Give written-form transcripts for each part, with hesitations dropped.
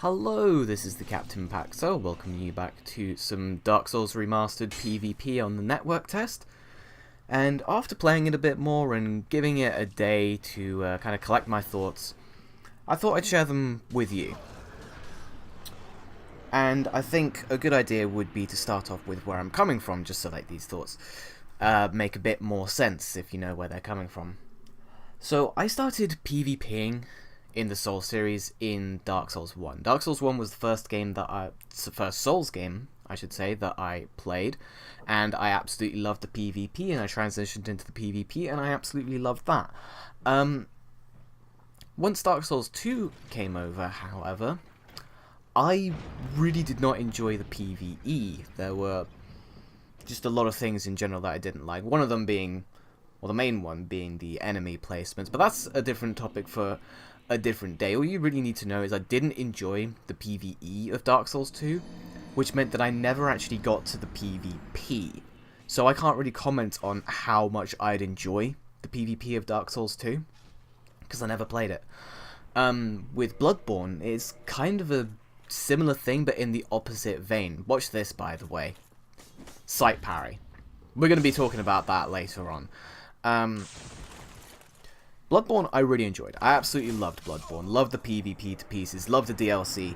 Hello, this is the Captain Paxo, welcoming you back to some Dark Souls Remastered PvP on the network test. And after playing it a bit more and giving it a day to kind of collect my thoughts, I thought I'd share them with you. And I think a good idea would be to start off with where I'm coming from, just so that these thoughts make a bit more sense if you know where they're coming from. So I started PvPing in the Souls series in Dark Souls 1. Dark Souls 1 was the first Souls game, I should say, that I played, and I absolutely loved the PvP, and I transitioned into the PvP, and I absolutely loved that. Once Dark Souls 2 came over, however, I really did not enjoy the PvE. There were just a lot of things in general that I didn't like. One of them being, well, the main one being the enemy placements, but that's a different topic for a different day. All you really need to know is I didn't enjoy the PvE of Dark Souls 2, which meant that I never actually got to the PvP. So I can't really comment on how much I'd enjoy the PvP of Dark Souls 2, because I never played it. With Bloodborne, it's kind of a similar thing, but in the opposite vein. Watch this, by the way. Sight parry. We're going to be talking about that later on. Bloodborne, I really enjoyed. I absolutely loved Bloodborne. Loved the PvP to pieces. Loved the DLC.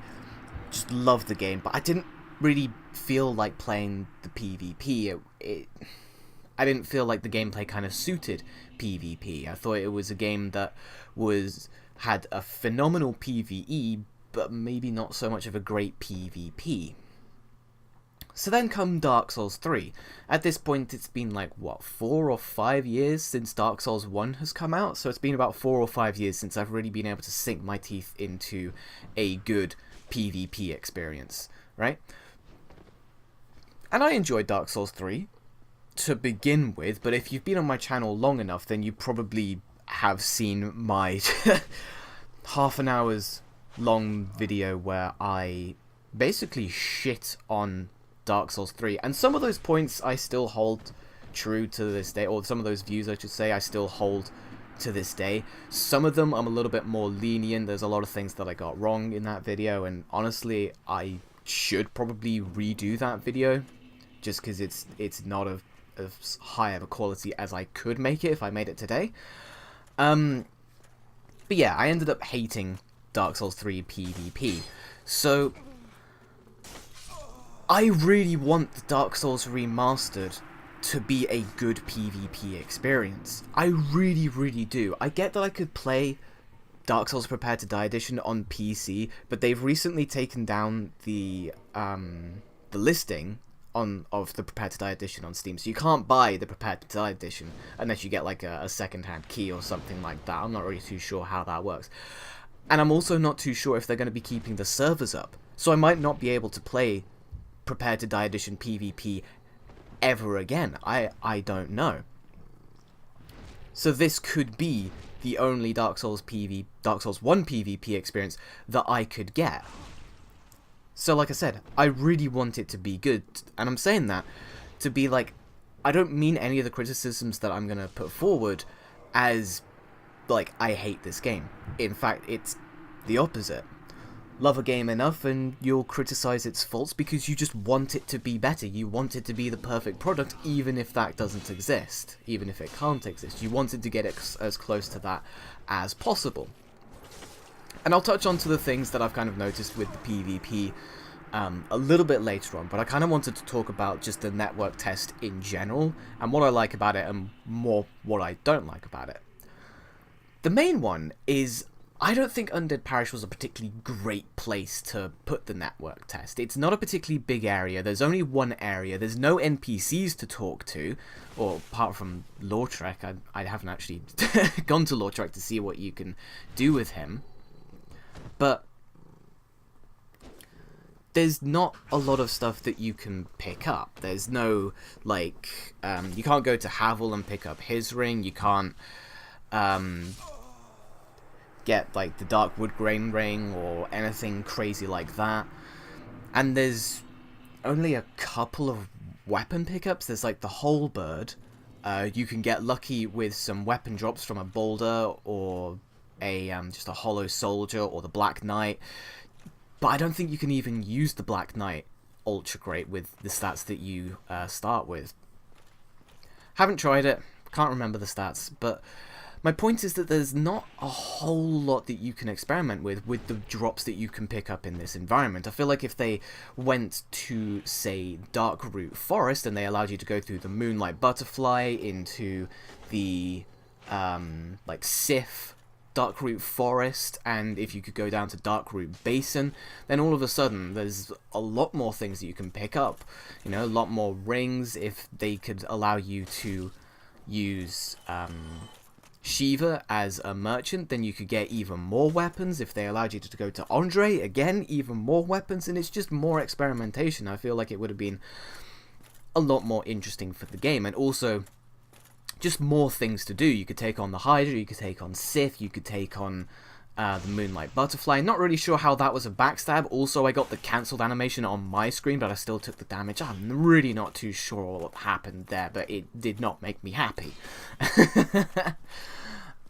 Just loved the game. But I didn't really feel like playing the PvP. I didn't feel like the gameplay kind of suited PvP. I thought it was a game that had a phenomenal PvE, but maybe not so much of a great PvP. So then come Dark Souls 3. At this point, it's been like, what, 4 or 5 years since Dark Souls 1 has come out? So it's been about 4 or 5 years since I've really been able to sink my teeth into a good PvP experience, right? And I enjoyed Dark Souls 3 to begin with, but if you've been on my channel long enough, then you probably have seen my half an hour's long video where I basically shit on Dark Souls 3, and some of those points I still hold true to this day, or some of those views I should say I still hold to this day. Some of them I'm a little bit more lenient. There's a lot of things that I got wrong in that video, and honestly I should probably redo that video just because it's not of high of a quality as I could make it if I made it today. But yeah, I ended up hating Dark Souls 3 PvP. So I really want the Dark Souls Remastered to be a good PvP experience. I really, really do. I get that I could play Dark Souls Prepare to Die Edition on PC, but they've recently taken down the listing of the Prepare to Die Edition on Steam, so you can't buy the Prepare to Die Edition unless you get like a second-hand key or something like that. I'm not really too sure how that works. And I'm also not too sure if they're going to be keeping the servers up, so I might not be able to play Prepare to Die Edition PvP ever again. I don't know. So this could be the only Dark Souls 1 PvP experience that I could get. So like I said, I really want it to be good, and I'm saying that to be like, I don't mean any of the criticisms that I'm going to put forward as like I hate this game. In fact, it's the opposite. Love a game enough and you'll criticize its faults because you just want it to be better. You want it to be the perfect product, even if that doesn't exist. Even if it can't exist. You want it to get as close to that as possible. And I'll touch on to the things that I've kind of noticed with the PvP a little bit later on, but I kind of wanted to talk about just the network test in general, and what I like about it, and more what I don't like about it. The main one is, I don't think Undead Parrish was a particularly great place to put the network test. It's not a particularly big area. There's only one area. There's no NPCs to talk to, or apart from Lautrec. I haven't actually gone to Lautrec to see what you can do with him. But there's not a lot of stuff that you can pick up. There's no, like, you can't go to Havel and pick up his ring. You can't get like the Dark Woodgrain ring or anything crazy like that. And there's only a couple of weapon pickups. There's like the Halberd. You can get lucky with some weapon drops from a boulder or a just a hollow soldier or the Black Knight. but I don't think you can even use the Black Knight Ultra Great with the stats that you start with. Haven't tried it, can't remember the stats, but my point is that there's not a whole lot that you can experiment with the drops that you can pick up in this environment. I feel like if they went to, say, Darkroot Forest and they allowed you to go through the Moonlight Butterfly into the, like, Sif Darkroot Forest, and if you could go down to Darkroot Basin, then all of a sudden there's a lot more things that you can pick up. You know, a lot more rings. If they could allow you to use Shiva as a merchant, then you could get even more weapons. If they allowed you to go to Andre, again, even more weapons, and it's just more experimentation. I feel like it would have been a lot more interesting for the game, and also just more things to do. You could take on the Hydra, you could take on Sith, you could take on the Moonlight Butterfly. Not really sure how that was a backstab. Also, I got the cancelled animation on my screen, but I still took the damage. I'm really not too sure what happened there, but it did not make me happy.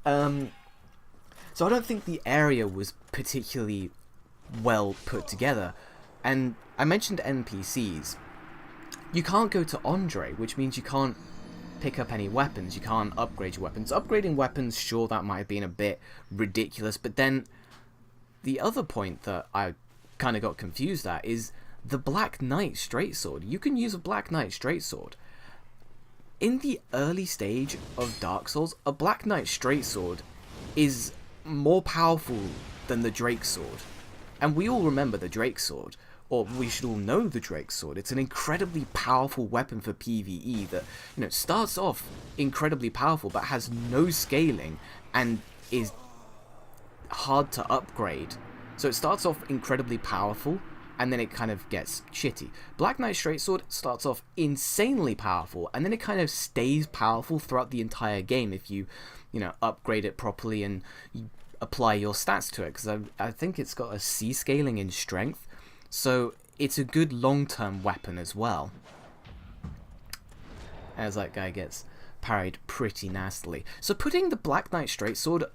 So I don't think the area was particularly well put together. And I mentioned NPCs. You can't go to Andre, which means you can't pick up any weapons. You can't upgrade your weapons. Upgrading weapons, sure, that might have been a bit ridiculous, but then the other point that I kind of got confused at is the Black Knight Straight Sword. You can use a Black Knight Straight Sword. In the early stage of Dark Souls, a Black Knight Straight Sword is more powerful than the Drake Sword. And we all remember the Drake Sword, or we should all know the Drake Sword. It's an incredibly powerful weapon for PvE that, you know, starts off incredibly powerful but has no scaling and is hard to upgrade. So it starts off incredibly powerful and then it kind of gets shitty. Black Knight Straight Sword starts off insanely powerful and then it kind of stays powerful throughout the entire game if you know, upgrade it properly and you apply your stats to it, because I think it's got a C scaling in strength. So it's a good long-term weapon as well. As that guy gets parried pretty nastily. So putting the Black Knight Straight Sword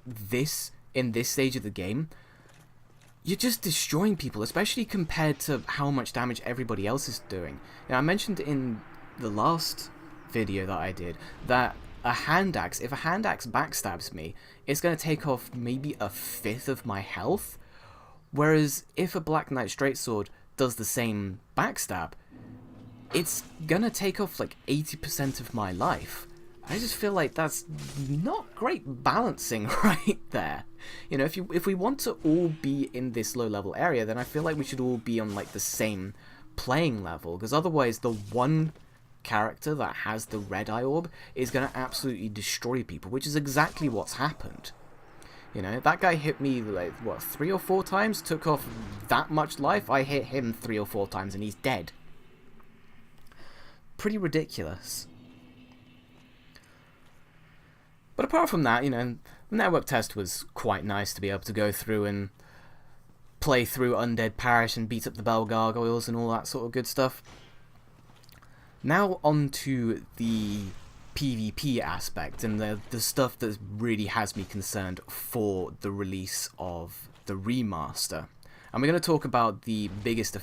in this stage of the game, you're just destroying people, especially compared to how much damage everybody else is doing. Now, I mentioned in the last video that I did that a hand axe, if a hand axe backstabs me, it's going to take off maybe a fifth of my health. Whereas if a Black Knight Straight Sword does the same backstab, it's gonna take off like 80% of my life. I just feel like that's not great balancing right there. You know, if we want to all be in this low level area, then I feel like we should all be on like the same playing level, because otherwise the one character that has the red Eye Orb is gonna absolutely destroy people, which is exactly what's happened. You know, that guy hit me, like, what, 3 or 4 times? Took off that much life? I hit him 3 or 4 times and he's dead. Pretty ridiculous. But apart from that, you know, the network test was quite nice to be able to go through and play through Undead Parrish and beat up the Bell Gargoyles and all that sort of good stuff. Now on to the PvP aspect and the stuff that really has me concerned for the release of the remaster. And we're going to talk about the biggest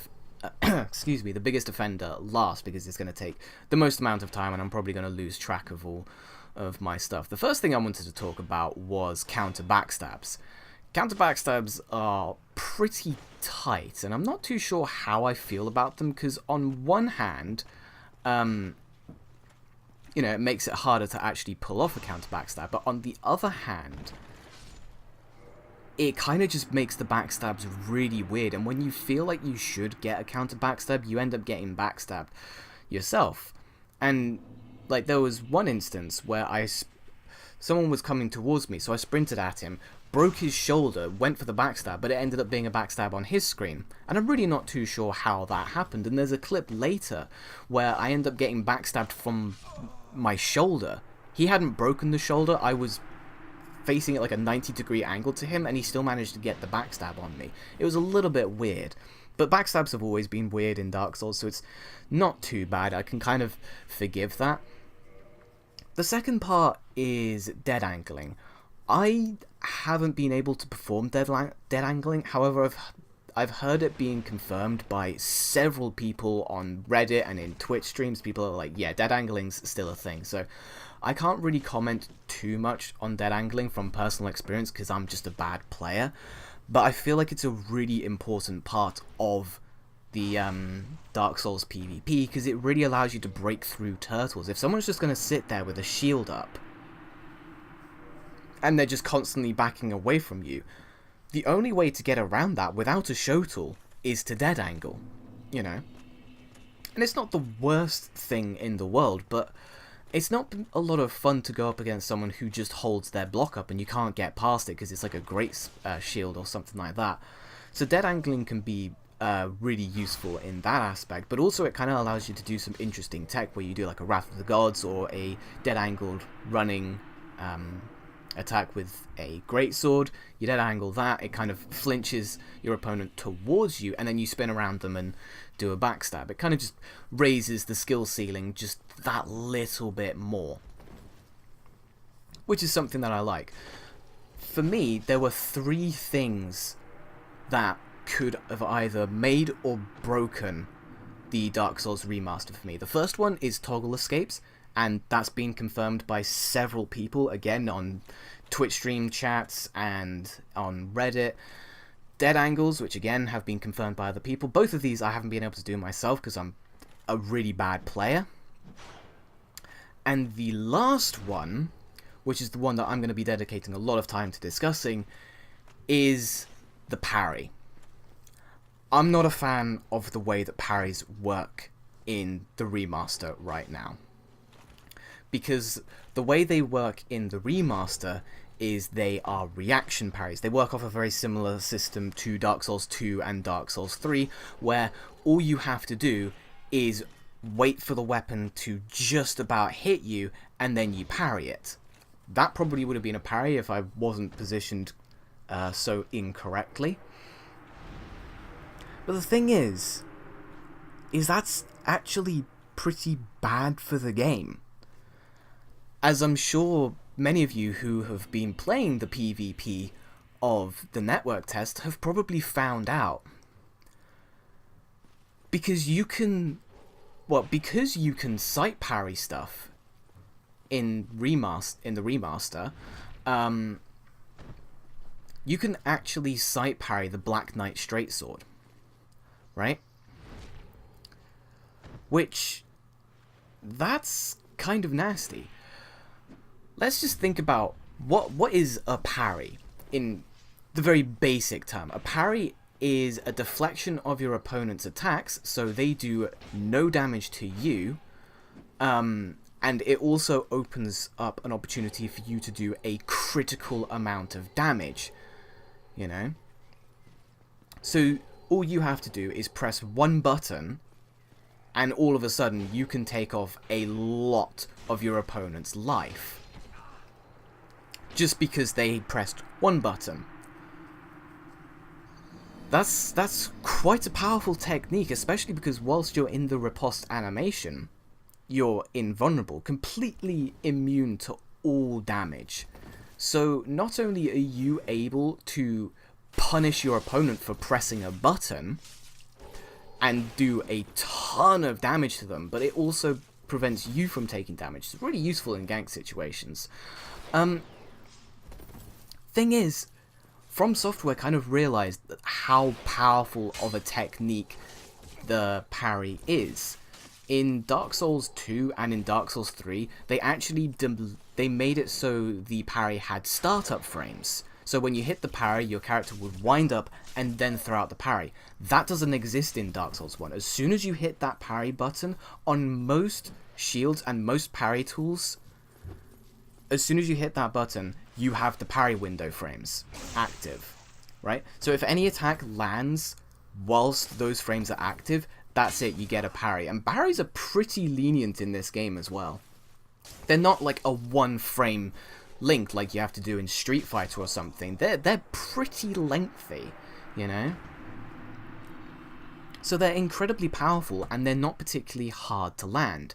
excuse me, the biggest offender last, because it's going to take the most amount of time and I'm probably going to lose track of all of my stuff. The first thing I wanted to talk about was counter backstabs. Counter backstabs are pretty tight and I'm not too sure how I feel about them, because on one hand, you know, it makes it harder to actually pull off a counter backstab, but on the other hand, it kind of just makes the backstabs really weird, and when you feel like you should get a counter backstab, you end up getting backstabbed yourself. And like, there was one instance where someone was coming towards me, so I sprinted at him, broke his shoulder, went for the backstab, but it ended up being a backstab on his screen. And I'm really not too sure how that happened, and there's a clip later where I end up getting backstabbed from my shoulder. He hadn't broken the shoulder, I was facing at like a 90-degree angle to him, and he still managed to get the backstab on me. It was a little bit weird, but backstabs have always been weird in Dark Souls, so it's not too bad. I can kind of forgive that. The second part is dead angling. I haven't been able to perform dead angling, however I've heard it being confirmed by several people on Reddit and in Twitch streams. People are like, yeah, dead angling's still a thing. So I can't really comment too much on dead angling from personal experience because I'm just a bad player. But I feel like it's a really important part of the Dark Souls PvP because it really allows you to break through turtles. If someone's just going to sit there with a shield up and they're just constantly backing away from you, the only way to get around that without a show tool is to dead angle, you know? And it's not the worst thing in the world, but it's not a lot of fun to go up against someone who just holds their block up and you can't get past it because it's like a great shield or something like that. So dead angling can be really useful in that aspect, but also it kind of allows you to do some interesting tech where you do like a Wrath of the Gods or a dead angled running attack with a greatsword. You dead angle that, it kind of flinches your opponent towards you, and then you spin around them and do a backstab. It kind of just raises the skill ceiling just that little bit more, which is something that I like. For me, there were 3 things that could have either made or broken the Dark Souls remaster for me. The first one is toggle escapes, and that's been confirmed by several people, again, on Twitch stream chats and on Reddit. Dead angles, which again have been confirmed by other people. Both of these I haven't been able to do myself because I'm a really bad player. And the last one, which is the one that I'm going to be dedicating a lot of time to discussing, is the parry. I'm not a fan of the way that parries work in the remaster right now, because the way they work in the remaster is they are reaction parries. They work off a very similar system to Dark Souls 2 and Dark Souls 3, where all you have to do is wait for the weapon to just about hit you, and then you parry it. That probably would have been a parry if I wasn't positioned so incorrectly. But the thing is that's actually pretty bad for the game. As I'm sure many of you who have been playing the PvP of the network test have probably found out. Because you can sight parry stuff in the remaster, you can actually sight parry the Black Knight Straight-Sword, right? Which, that's kind of nasty. Let's just think about what is a parry in the very basic term. A parry is a deflection of your opponent's attacks, so they do no damage to you, and it also opens up an opportunity for you to do a critical amount of damage, you know? So all you have to do is press one button, and all of a sudden you can take off a lot of your opponent's life, just because they pressed one button. That's quite a powerful technique, especially because whilst you're in the riposte animation, you're invulnerable, completely immune to all damage. So not only are you able to punish your opponent for pressing a button and do a ton of damage to them, but it also prevents you from taking damage. It's really useful in gank situations. Thing is, From Software kind of realized how powerful of a technique the parry is. In Dark Souls 2 and in Dark Souls 3, they actually they made it so the parry had startup frames. So when you hit the parry, your character would wind up and then throw out the parry. That doesn't exist in Dark Souls 1. As soon as you hit that parry button, on most shields and most parry tools, as soon as you hit that button, you have the parry window frames active, right? So if any attack lands whilst those frames are active, that's it, you get a parry. And parries are pretty lenient in this game as well. They're not like a one frame link like you have to do in Street Fighter or something. They're pretty lengthy, you know? So they're incredibly powerful, and they're not particularly hard to land.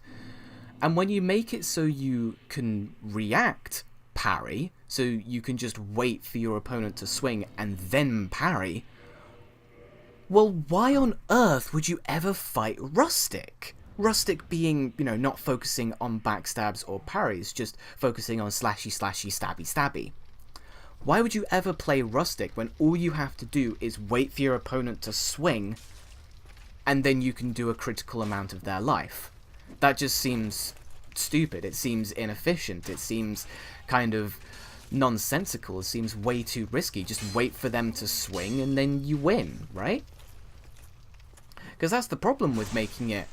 And when you make it so you can react parry, so you can just wait for your opponent to swing and then parry, Well, why on earth would you ever fight Rustic? Rustic being, you know, not focusing on backstabs or parries, just focusing on slashy, slashy, stabby, stabby. Why would you ever play Rustic when all you have to do is wait for your opponent to swing, and then you can do a critical amount of their life? That just seems stupid. It seems inefficient. It seems kind of nonsensical. It seems way too risky. Just wait for them to swing and then you win, right? Because that's the problem with making it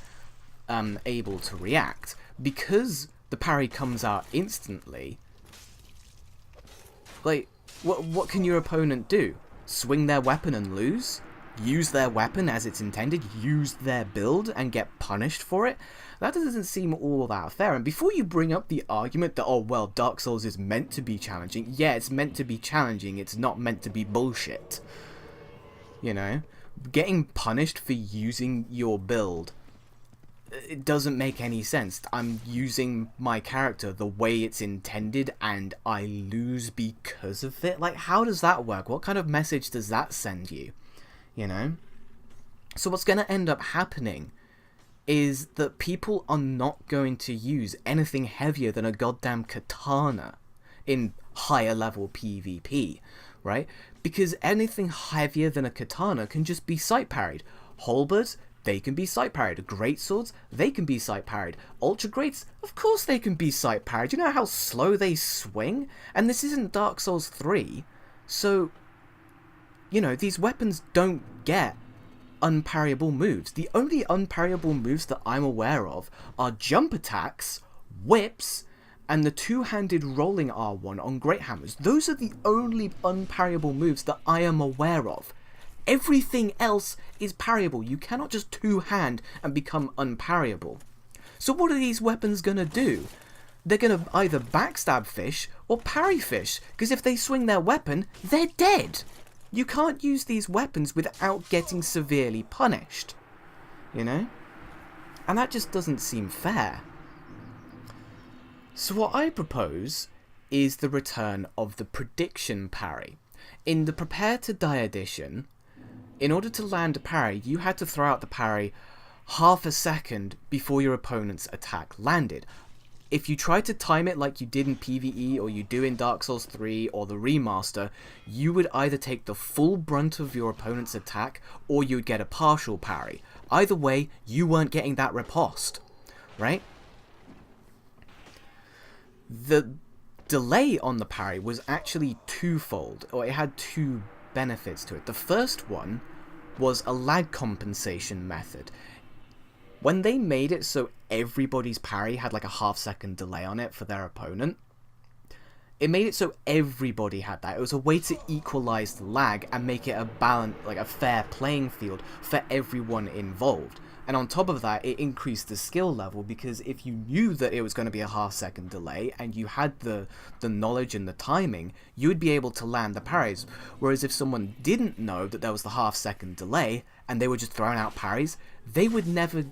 able to react. Because the parry comes out instantly, like, what can your opponent do? Swing their weapon and lose? Use their weapon as it's intended? Use their build and get punished for it? That doesn't seem all that fair. And before you bring up the argument that, oh, well, Dark Souls is meant to be challenging, yeah, it's meant to be challenging, it's not meant to be bullshit. You know? Getting punished for using your build, it doesn't make any sense. I'm using my character the way it's intended and I lose because of it? Like, how does that work? What kind of message does that send you? You know? So what's going to end up happening is that people are not going to use anything heavier than a goddamn katana in higher level PvP, right? Because anything heavier than a katana can just be sight parried. Halberds, they can be sight parried. Greatswords, they can be sight parried. Ultra greats, of course they can be sight parried. You know how slow they swing? And this isn't Dark Souls 3, so, you know, these weapons don't get unparryable moves. The only unparryable moves that I'm aware of are jump attacks, whips, and the two-handed rolling R1 on great hammers. Those are the only unparryable moves that I am aware of. Everything else is parryable. You cannot just two-hand and become unparryable. So what are these weapons gonna do? They're gonna either backstab fish or parry fish, because if they swing their weapon, they're dead. You can't use these weapons without getting severely punished, you know? And that just doesn't seem fair. So what I propose is the return of the prediction parry. In the Prepare to Die edition, in order to land a parry, you had to throw out the parry half a second before your opponent's attack landed. If you try to time it like you did in PvE or you do in Dark Souls 3 or the Remaster, you would either take the full brunt of your opponent's attack or you would get a partial parry. Either way, you weren't getting that riposte, right? The delay on the parry was actually twofold, or it had two benefits to it. The first one was a lag compensation method. When they made it so everybody's parry had like a half-second delay on it for their opponent, it made it so everybody had that. It was a way to equalize the lag and make it a balance, like a fair playing field for everyone involved. And on top of that, it increased the skill level, because if you knew that it was going to be a half-second delay and you had the knowledge and the timing, you would be able to land the parries. Whereas if someone didn't know that there was the half-second delay and they were just throwing out parries, they would never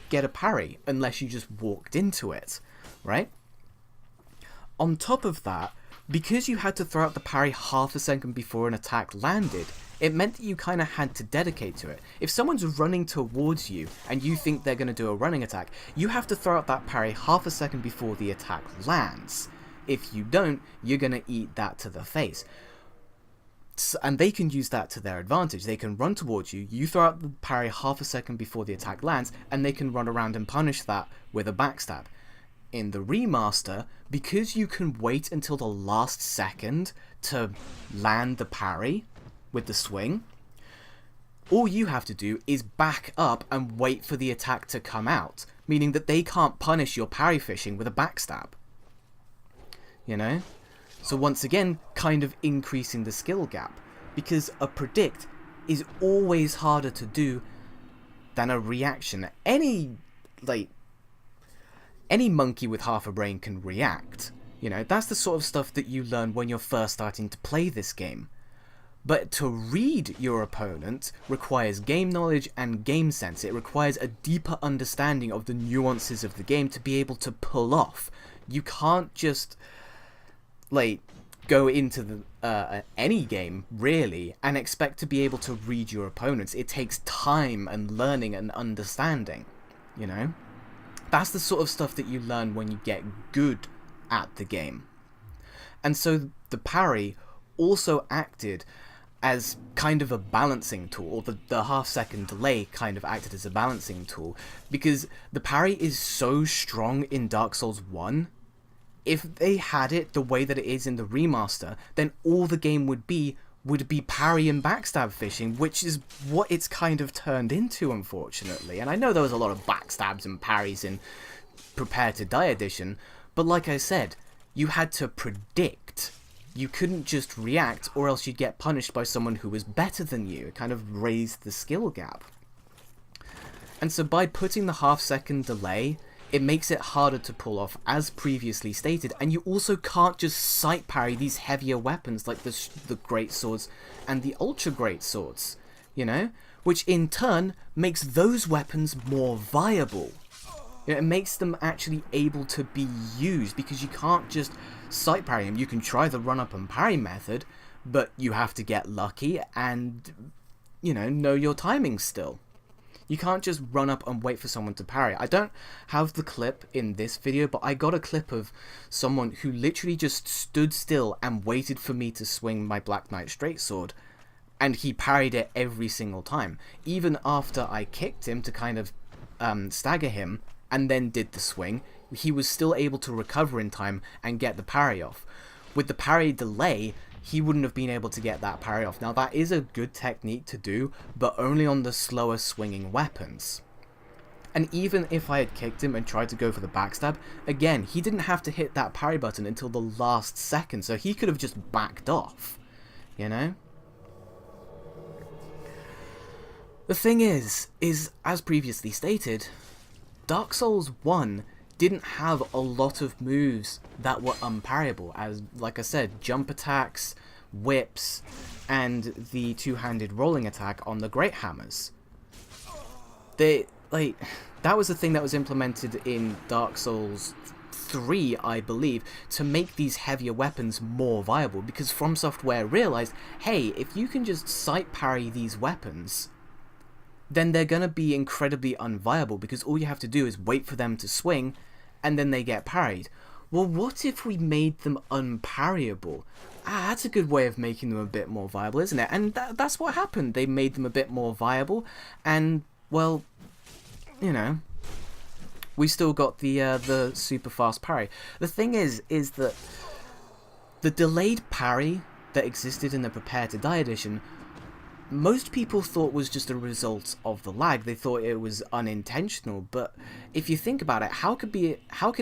get a parry unless you just walked into it, right? On top of that, because you had to throw out the parry half a second before an attack landed, it meant that you kind of had to dedicate to it. If someone's running towards you and you think they're going to do a running attack, you have to throw out that parry half a second before the attack lands. If you don't, you're going to eat that to the face. And they can use that to their advantage. They can run towards you, you throw out the parry half a second before the attack lands, and they can run around and punish that with a backstab. In the Remaster, because you can wait until the last second to land the parry with the swing, all you have to do is back up and wait for the attack to come out, meaning that they can't punish your parry fishing with a backstab. You know? So once again, kind of increasing the skill gap, because a predict is always harder to do than a reaction. Any monkey with half a brain can react. You know, that's the sort of stuff that you learn when you're first starting to play this game. But to read your opponent requires game knowledge and game sense. It requires a deeper understanding of the nuances of the game to be able to pull off. You can't just go into any game, really, and expect to be able to read your opponents. It takes time and learning and understanding, you know? That's the sort of stuff that you learn when you get good at the game. And so the parry also acted as kind of a balancing tool, or the half-second delay kind of acted as a balancing tool, because the parry is so strong in Dark Souls 1. If they had it the way that it is in the remaster, then all the game would be parry and backstab fishing, which is what it's kind of turned into, unfortunately. And I know there was a lot of backstabs and parries in Prepare to Die edition, but like I said, you had to predict. You couldn't just react, or else you'd get punished by someone who was better than you. It kind of raised the skill gap. And so by putting the half-second delay, it makes it harder to pull off, as previously stated, and you also can't just sight parry these heavier weapons like the great swords and the ultra great swords, you know? Which in turn makes those weapons more viable. You know, it makes them actually able to be used, because you can't just sight parry them. You can try the run up and parry method, but you have to get lucky and, you know your timing still. You can't just run up and wait for someone to parry. I don't have the clip in this video, but I got a clip of someone who literally just stood still and waited for me to swing my Black Knight Straight-Sword, and he parried it every single time. Even after I kicked him to kind of stagger him, and then did the swing, he was still able to recover in time and get the parry off. With the parry delay, he wouldn't have been able to get that parry off. Now that is a good technique to do, but only on the slower swinging weapons. And even if I had kicked him and tried to go for the backstab, again, he didn't have to hit that parry button until the last second, so he could have just backed off, you know? The thing is as previously stated, Dark Souls 1 didn't have a lot of moves that were unparryable, as, like I said, jump attacks, whips, and the two-handed rolling attack on the Great Hammers. That was the thing that was implemented in Dark Souls 3, I believe, to make these heavier weapons more viable, because From Software realized, hey, if you can just sight parry these weapons, then they're going to be incredibly unviable, because all you have to do is wait for them to swing, and then they get parried. Well, what if we made them unparryable? That's a good way of making them a bit more viable, isn't it? And that's what happened. They made them a bit more viable, and, well, you know, we still got the super fast parry. The thing is that the delayed parry that existed in the Prepare to Die edition, most people thought was just a result of the lag. They thought it was unintentional, but if you think about it, how could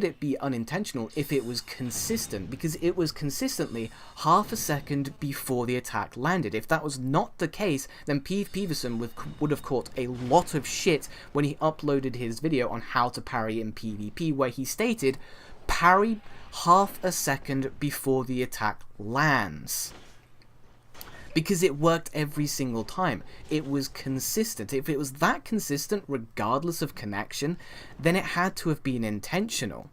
it be unintentional if it was consistent? Because it was consistently half a second before the attack landed. If that was not the case, then Peverson would have caught a lot of shit when he uploaded his video on how to parry in PvP, where he stated, parry half a second before the attack lands. Because it worked every single time. It was consistent. If it was that consistent, regardless of connection, then it had to have been intentional.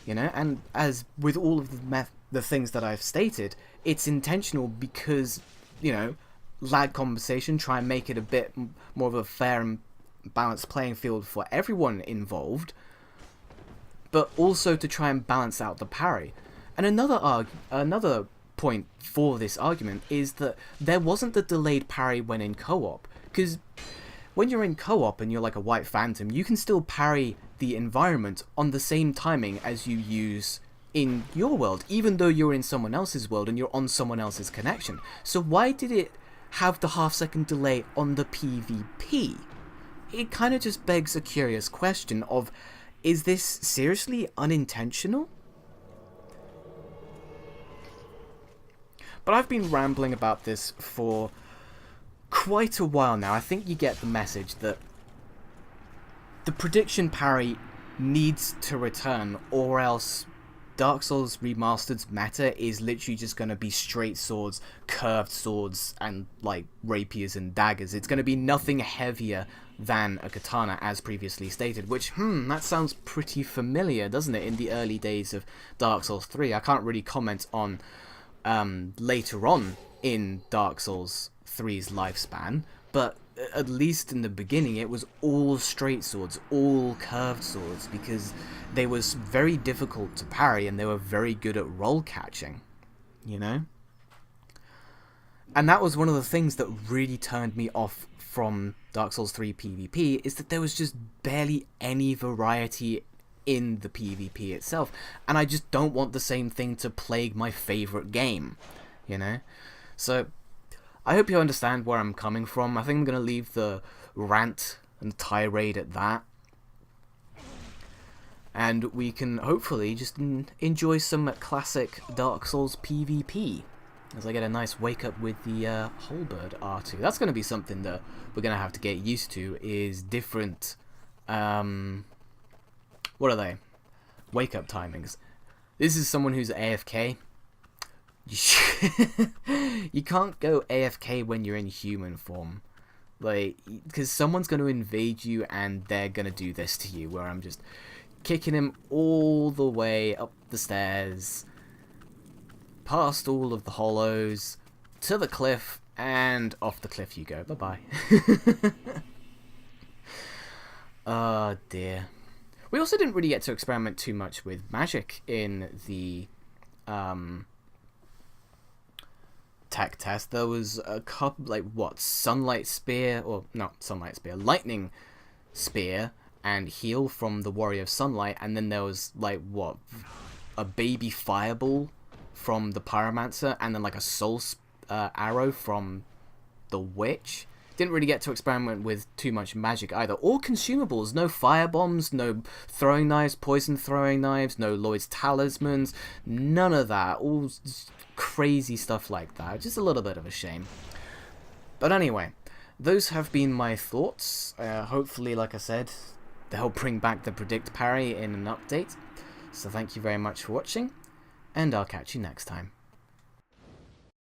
You know, and as with all of the things that I've stated, it's intentional because, you know, lag compensation, try and make it a bit more of a fair and balanced playing field for everyone involved, but also to try and balance out the parry. And another point for this argument is that there wasn't the delayed parry when in co-op, because when you're in co-op and you're like a White Phantom, you can still parry the environment on the same timing as you use in your world, even though you're in someone else's world and you're on someone else's connection. So why did it have the half-second delay on the PvP? It kind of just begs a curious question of, is this seriously unintentional? But I've been rambling about this for quite a while now. I think you get the message that the prediction parry needs to return, or else Dark Souls Remastered's meta is literally just going to be straight swords, curved swords, and like rapiers and daggers. It's going to be nothing heavier than a katana, as previously stated, which, that sounds pretty familiar, doesn't it, in the early days of Dark Souls 3. I can't really comment on later on in Dark Souls 3's lifespan, but at least in the beginning it was all straight swords, all curved swords, because they were very difficult to parry and they were very good at roll catching, you know? And that was one of the things that really turned me off from Dark Souls 3 PvP, is that there was just barely any variety in the PvP itself, and I just don't want the same thing to plague my favourite game, you know? So, I hope you understand where I'm coming from. I think I'm going to leave the rant and tirade at that, and we can hopefully just enjoy some classic Dark Souls PvP, as I get a nice wake up with the Halberd R2. That's going to be something that we're going to have to get used to, is different, what are they? Wake up timings. This is someone who's AFK. You can't go AFK when you're in human form. Like, because someone's going to invade you and they're going to do this to you, where I'm just kicking him all the way up the stairs, past all of the hollows, to the cliff, and off the cliff you go. Bye-bye. Oh dear. We also didn't really get to experiment too much with magic in the tech test. There was a couple, like, sunlight spear, or not sunlight spear, lightning spear and heal from the Warrior of Sunlight, and then there was, like, a baby fireball from the Pyromancer, and then, like, a soul arrow from the Witch. Didn't really get to experiment with too much magic either. All consumables, no firebombs, no throwing knives, poison throwing knives, no Lloyd's talismans, none of that. All crazy stuff like that. Just a little bit of a shame. But anyway, those have been my thoughts. Hopefully, like I said, they'll bring back the predict parry in an update. So thank you very much for watching, and I'll catch you next time.